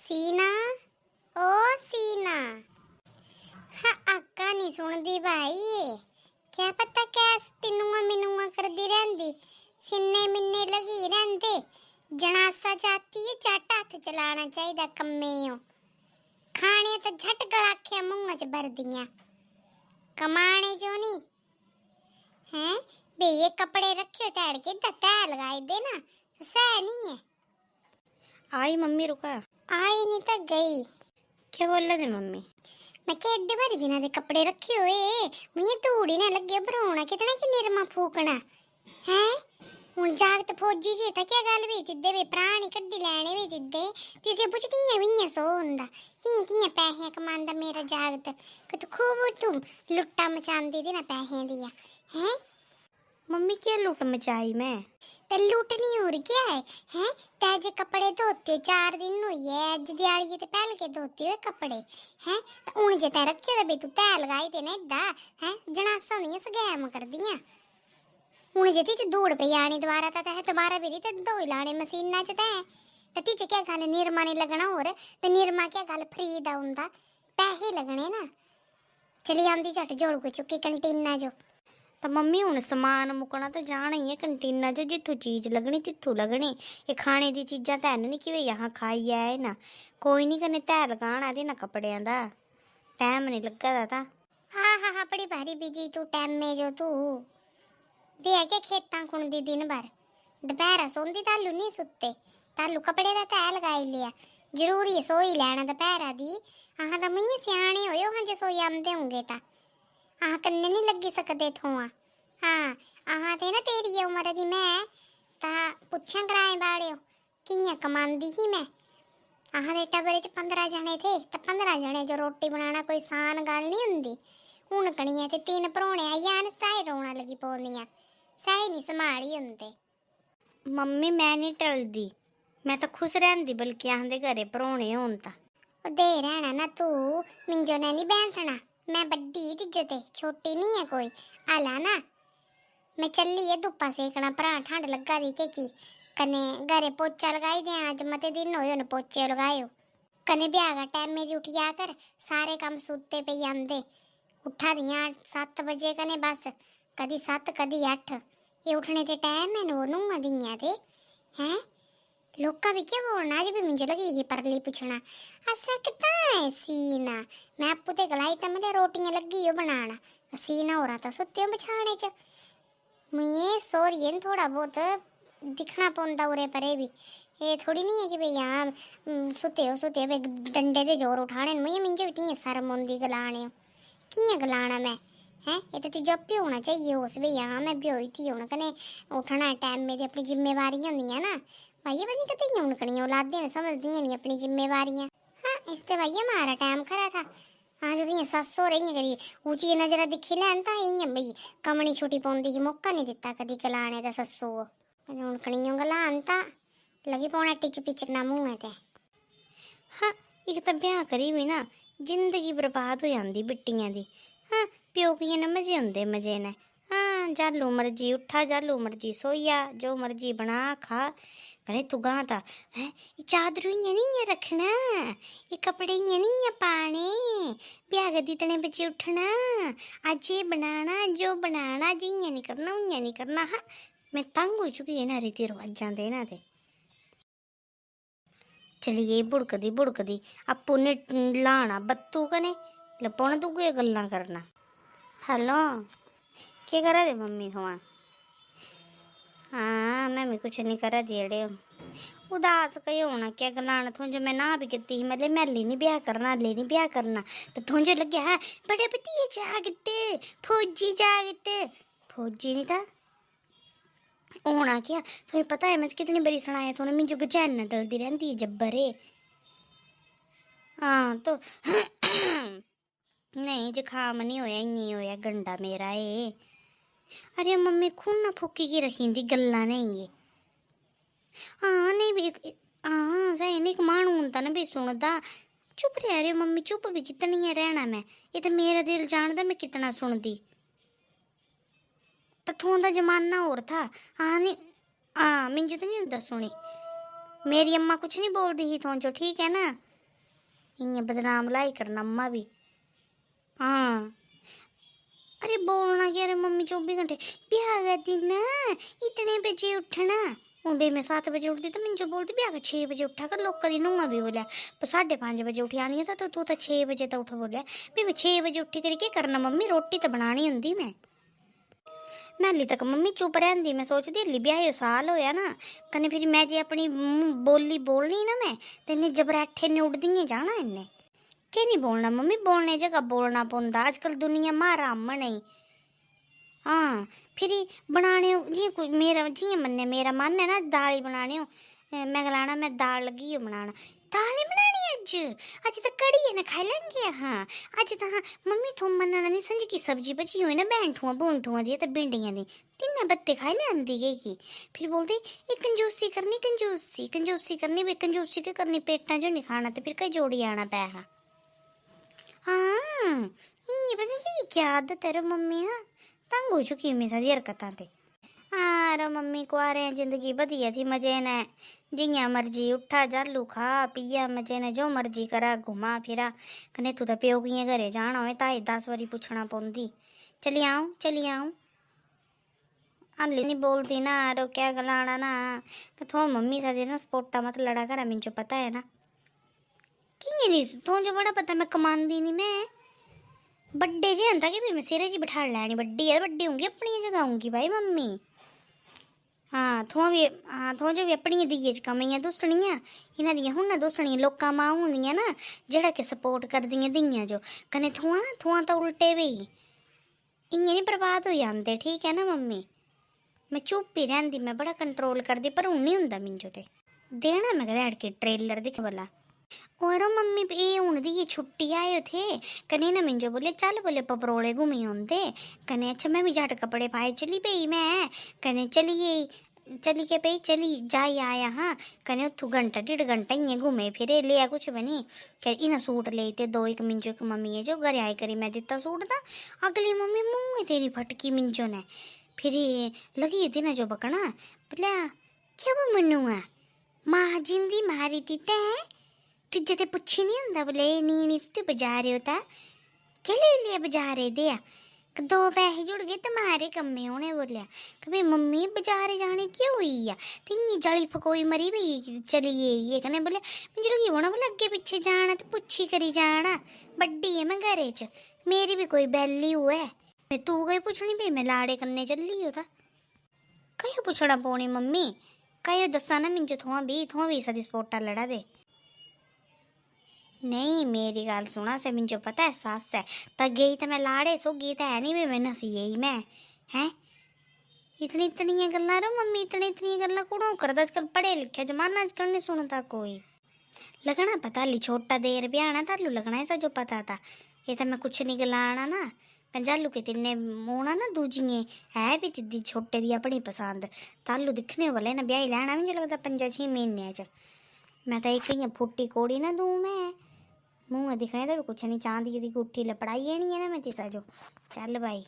सीना ओ सीना। हाँ अक्का नहीं सुनदी भाई। क्या पता कैस तिनुआ मिनुआ करदी रहंदी, सिन्ने मिन्ने लगी रहंदे। जनासा चाहती है झट हाथ चलाना चाहिए कम्मे हो। खाने तो झट गलाखे मुंह च भर दियां, कमाने जो नहीं हैं। बे ये कपड़े रखे तैड़ के तह लगाई दे ना, सह नहीं है। आई मम्मी रुका। आई नहीं तो गई। क्या बोल रहे थे मम्मी? मैं क्या एड्डे भारी दिना दे कपड़े रखे हुए, मुझे धूड़ी ना लगे भरोना कितना कि निरमा फूकना है। हुन जागत फौजी जी था क्या गल भी तिद्दे वे प्राणी कड्डी लैने भी तिद्दे तिसे पुछ कियां वियां सो हुंदा कियां कियां पैसे कमांदा मेरा जागत कि तू खूब तुम लुट्टा मचांदी थी ना पैसे दिया हैं। मम्मी क्या लूट मचाई मैं? ते लूटनी और क्या है ताजे कपड़े धोते 4 दिन हुई है अज दिहाड़ी ते पहल के धोते हुए कपड़े हैं। हुन जे तै रखे ते बे तू तै लगाई ते ना इदा हैं जनासा नहीं सगैम कर दियां। हुन जे ती दौड़ पे आनी दोबारा ता तै दोबारा भी ते धोई लाने मशीना च ते ती क्या गल निरमा नहीं लगना और ते निरमा क्या गल फ्री दा हुंदा पैसे लगने ना। चली आंदी झट जोड़ को चुकी कंटीना जो। तो मम्मी हुन समान मुकना तो जाना ही है कंटीना च, जिथों चीज लगनी तिथों लगनी। ये खाने दी चीज़ां तो हैन नहीं कि वे यहाँ खाई आए ना। कोई नहीं कने तै लगाना ते ना कपड़ियां दा टाइम नहीं लगा दा ता। हाँ बड़ी भारी बिजी तू टाइम में जो तू दे के खेतां खुंदी दिन भर दोपहर सोंदी तालू नहीं सुत्ते तालू कपड़े दा तै लगाई लिया। जरूरी है सोई लैना दोपहर दी। अहां दा मुई सियाणे होयो हां जे सोई आंदे होंगे ता अहां कन्ने नहीं लगी सकदे थोआ। हाँ अहां ते ना तेरी उम्र दी मैं ता पुच्छां कराए बाड़ियो कियां कमांदी ही मैं। अहां दे टब्बरे च 15 जने थे ते 15 जने जो रोटी बनाना कोई सान गल नहीं हुंदी। हुन कणियां ते 3 परौणे आई जान ताई रोना लगी पौंदियां सही नहीं संभाली हुंदे। मम्मी मैं नहीं टलदी, मैं तो खुश रहंदी बल्कि आंदे घरे परौणे होन ता। दे रहना ना तू मिंजो ने नहीं बैंसना। मैं बड्डी तिज्जो ते छोटी नहीं है कोई। आला ना मैं चली है धुप्पा सेकना भरा ठंड लगा दी के कने घरे पोचा लगाई दे आज मते दिन होए न पोचे लगायो। कने ब्याह का टाइम मेरी उठिया कर सारे काम सूते पे आंदे उठा दियां 7 बजे कने बस कदी 7 कदी 8 ये उठने के टाइम है नो नुआ दियां ते हैं। लोका भी क्या बोलना आज भी मुझे लगी ही परली पूछना ऐसा कितना है सीना। मैं आपू ते गलाई तो मेरे रोटियां लगी हो बनाना सीना हो रहा था सुत्ते बिछाने च। मुझे सोरियन थोड़ा बहुत दिखना पौंदा उरे परे भी। ये थोड़ी नहीं है कि भाई यहाँ सुते हो भाई डंडे दे जोर उठाने मुझे मिंजे भी नहीं शर्म आंदी गलाने कियां गलाना मैं हैं। ये तो जब भी होना चाहिए उस भी यहाँ मैं ब्योई थी हूँ कने उठना टाइम मेरी अपनी जिम्मेवारियां होंदियां ना भाई बनी कते हूँ कड़ियाँ औलादियां समझदियां नहीं अपनी जिम्मेवारियां। हाँ इसते भाई हमारा टाइम खरा था। हाँ जो दियां सस्स हो रही करी ऊंची नजर दिखी लैन ता इयां भाई कमनी छुटी पौंदी ही मौका नहीं दिता कदी गलाने दा सस्सू हूँ कड़ियों गलान ता लगी पौना टिच पिचकना मुँह ते। हाँ एक तो ब्याह करी भी ना जिंदगी बर्बाद हो जाती बिट्टियां दी। हाँ प्योकियां ने मजे होंदे मजे ने। हाँ जालू मर्जी उठा जालू मर्जी सोया जो मर्जी बना खा कने तू गां ता हैं। ये चादर इयां नहीं रखना ये कपड़े इयां नहीं पाने ब्याह के दितने बजे उठना अज ये बनाना जो बनाना जियां नहीं करना उयां नहीं करना। हाँ मैं तंग हो चुकी है ना रीति रिवाजां दे ना ते। चलिए बुड़कदी आपू ने लाना बत्तू कने लपौना दूए गल्लां करना। हेलो क्या करा दे मम्मी हुआ? हाँ मैं भी कुछ नहीं करा दी अड़े उदास कहीं होना क्या गलाना थोंजे मैं ना भी कीती ही मतलब मैं ले नहीं ब्याह करना तो थोंजे लग्या है बड़े भतीजे जागते फौजी जागते फौजी नहीं था होना क्या तुम्हें पता है मैं कितनी बड़ी सुनाया थोड़ा मिंजो गजैन दलदी रहती है जब्बर है। हाँ तो नहीं जुकाम नहीं होया इं होया गंडा मेरा है। अरे मम्मी खून ना फूकी की रखी थी गल्ला नहीं ये। हाँ नहीं भी हाँ सही नहीं मानू होता ना भी सुनता चुप रह रहे मम्मी चुप भी कितनी है रहना मैं ये तो मेरा दिल जानता मैं कितना सुनती तो थों दा जमाना और था। हाँ नहीं हाँ मिंजो तो नहीं होता सुनी मेरी अम्मा कुछ नहीं बोलती ही थों जो ठीक है ना। इ'यां बदनाम लाई करना अम्मा भी। हाँ अरे बोलना क्या, अरे मम्मी 24 घंटे ब्याह का दिन इतने बजे उठना। हूँ बे मैं 7 बजे उठती तो मिंजो बोलती ब्याह का 6 बजे उठा कर। लोग दी नूंह भी बोलिया 5:30 बजे उठी आनी था, तो तू तो 6 बजे तो उठ बोलिया। भी मैं 6 बजे उठी करी क्या करना मम्मी, रोटी तो बनानी होंदी मैं हाली तक मम्मी चुप रही। मैं सोचती हली ब्याह साल होया ना, कन्नै फिर मैं जे अपनी बोली बोलनी ना मैं ते इन्हें जबरैठे ने उड़दियां जाना। इन्हें क्या नहीं बोलना मम्मी, बोलने जगह बोलना पौंदा। अजकल दुनिया मारा नहीं। हाँ फिर बनाने जियां कोई मेरा जियां मन्ने मेरा मन है ना दाल ही बनाने हो, मैं गलाना मैं दाल लगी हो बनाना। दाल नहीं बनानी अज तो कड़ी है ना खाई लेंगे। हाँ अज तो हाँ मम्मी ठूम मनाना नहीं, संज की सब्जी बची हुई ना बैंठुआ बूंठुआ दी तो भिंडियां दी 3 बत्ते खाई लेंदी गई। फिर बोलती एक कंजूसी करनी, कंजूसी करनी भी कंजूसी के करनी, पेटा जो नहीं खाना तो फिर कई जोड़ी आना पैसा। हाँ इन्नी पता नहीं क्या आदत है रो मम्मी। हाँ तंग हो चुकी मैं सारी हरकतां ते। हाँ रो मम्मी कुआरे जिंदगी बढ़िया थी मजे ने, जियां मर्जी उठा जालू खा पिया मजे ने, जो मर्जी करा घुमा फिरा। कन्नै तू तो प्योकियें घरे जाना होए ताई 10 बारी पुछना पौंदी चली आऊं। हाली नहीं बोलती ना रो क्या गलाना ना, थो मम्मी सा ना स्पोर्टा मत लड़ा करा, मिंजो पता है ना। कियां नहीं थो जो बड़ा पता मैं कमांदी नहीं मैं बड्डे जे होंदा कि भी मैं सिरे जी बिठा लैनी, बड्डी है बड्डी होंगी अपनी जगह होंगी भाई मम्मी। हाँ थों जो भी अपनी दिए च कमियां दस्सनियां, इन्हां दियां हुन ना दस्सनियां। लोकां मां होंदियां ना जेह्ड़ा कि सपोर्ट करदियां दियां जो, कन्नै थोआं तो उल्टे बी इ'यां नहीं बर्बाद हो जांदे, ठीक है ना मम्मी। मैं चुप ही रैंदी, मैं बड़ा कंट्रोल करदी, पर हून नहीं हुंदा मिंजो ते देना मैं कदें अड़के ट्रेलर दिख भला। और मम्मी ये हून दी ये छुट्टी आए थे, कन्नै ना मिंजो बोले चल बोले पपरोले घूमी औंदे। कन्नै अच्छा मैं भी झट कपड़े पाए चली पेई मैं, कन्नै चली पेई चली जाई आया। हाँ कन्नै उत्थू घंटा 1.5 घंटा इ'यां घूमे फिरे, लिया कुछ बनी इन्हें सूट ले ते 2 एक मिंजो एक मम्मी जो घरे आई करी मैं दित्ता सूट दा। अगली मम्मी मुँह तेरी फटकी मिंजो ने, फिर लगी थी ना जो बकना बोलिया क्या वो मनु है माँ जिंदी मारी थी तैं तिज्जो ते पुच्छी नहीं होंदा बोले नी तू बजारे होता क्या ले लिया बजारे दे 2 पैसे जुड़ गए तुम्हारे कम्मे उन्हें बोलिया कि मम्मी बजारे जाने क्यों हुई है, तो इन्नी जली फकोई मरी भी चली ये कन्नै बोले मुझे लगी होना बोले अगे पिछे जाना तो पुच्छी करी जाना, बड्डी है मैं घरे च मेरी भी कोई वैल्यू है, मैं तू गई पुछनी भी मैं लाड़े कन्नै चली होता कयो पुछना पौनी मम्मी, कयो दसा ना मिंजो थोआं भी सदी स्पोर्टा लड़ा दे। नहीं मेरी गल सुना से मिंजो पता है सास है तो गई तो मैं लाड़े सो गई तो है नहीं भी मैं नसी गई मैं हैं इतनी गल्लां रो मम्मी, इतनी गल्लां कुड़ों करदा आजकल पढ़े लिखे जमाना आजकल नहीं सुनता कोई। लगना पता हली छोटा देर ब्याहना तालू लगना है सा जो पता था, ये तो मैं कुछ नहीं गलाना ना कंजालू के तिन्ने मोना ना दूजिए है भी तिद्दी छोटे दी अपनी पसंद तालू दिखने वाले ना ब्याह लैना मुझे लगता 5-6 महीने च। मैं तो एक इ'यां फुट्टी कोड़ी ना दूँ मैं मुँह दिखने का भी कुछ नहीं, चांदी दी गुट्ठी लपड़ाई नहीं है ना मैं तिसा जो चल भाई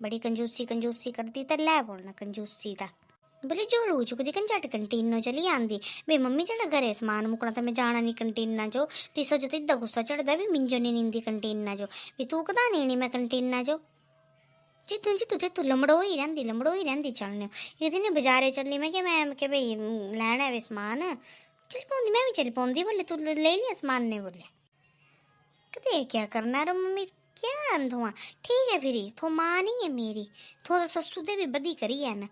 बड़ी कंजूसी करती तो लै बोलना कंजूसी दा बोले जोड़ू चुकदी कंजट कंटीनो चली आंदी बे मम्मी जेड़ा घरे समान मुकना तो मैं जाना नहीं कंटीना जो, तिसा जो तो इदा गुस्सा चढ़दा भी मिंजो नहीं नींदी कंटीना जो भी तू कदा नहीं मैं कंटीना जो जी तू लमड़ो ही रैंदी चलने इहदे ने बाजारे चली मैं क्या भाई लैना है समान चल पौंदी मैं भी चली पौंदी बोले तू ले लिया समान ने बोले कदे क्या करना रो मम्मी क्या अंधुआ ठीक है फिर थो मां नहीं है मेरी थो सस्सू दे भी बदी करी है ना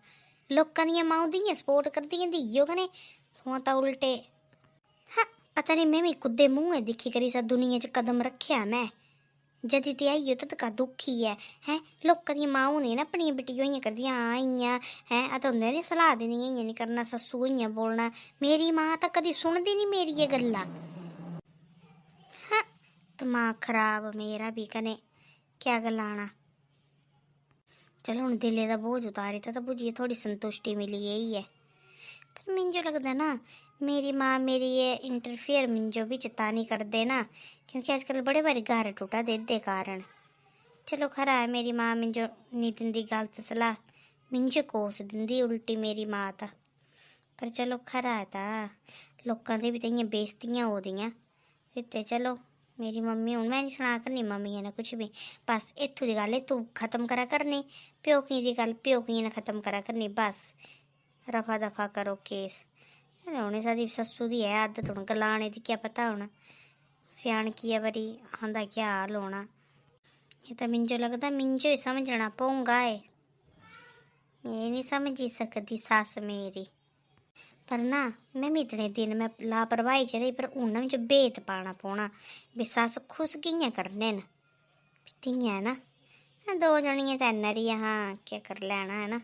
लोकां दियां मां दियां सपोर्ट करदियां दियो कने थो ता उल्टे। हाँ पता नहीं मैं भी कुदे मुँह दिखी करी सा दुनिया च कदम रखिया मैं जदी ते आई हो तद का दुखी है हैं लोकां दियां मां होंदियां ना अपनी बेटियां इ'यां करदियां हाँ इ'यां हैं अत होंदे नी सलाह देनी इ'यां नहीं करना सस्सू इ'यां बोलना, मेरी मां तो कदी सुनदी नहीं मेरी ये गल्लां। हाँ दिमाग खराब मेरा भी कने क्या गलाना। चलो हुण दिले दा बोझ उतारी तो बुझिए थोड़ी संतुष्टि मिली यही है, पर मिंजो लगदा ना मेरी माँ मेरी ये इंटरफेयर मिंजो भी चिता नहीं कर देना क्योंकि आजकल बड़े बारी घर टूटा दे कारण। चलो खरा है मेरी माँ मिंजो नहीं दिंदी गलत सलाह, मिंजो कोस दिंदी उल्टी मेरी माँ ता, पर चलो खरा है ता लोकां दे भी तो इ'यां बेइज्जतियां हो दियां ते चलो मेरी मम्मी हूँ मैं नहीं सुना करनी मम्मी ने कुछ भी। बस इत्थों की गल तू खत्म करा करनी, प्योकियों की गल प्योकियों ने खत्म करा करनी। बस रफा दफा करो केस। हूँ सारी सस्सू दी है आदत हूँ गलाने दी, क्या पता हूँ स्याण की है बारी आंदा क्या हाल होना। ये तो मिंजो लगता मिंजो ही समझना पऊंगा है, ये नहीं समझी सकती सास मेरी। पर ना मैं भी इतने दिन में लापरवाही च रही, पर हून मुझे बेत पाना पौना भी सस खुश कियां करने न तियां ना। दो जनियां तो नरी हाँ क्या कर लेना है ना,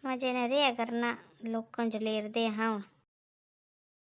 मजे ने रेहा करना लोकां च लेरदे हाँ हूँ।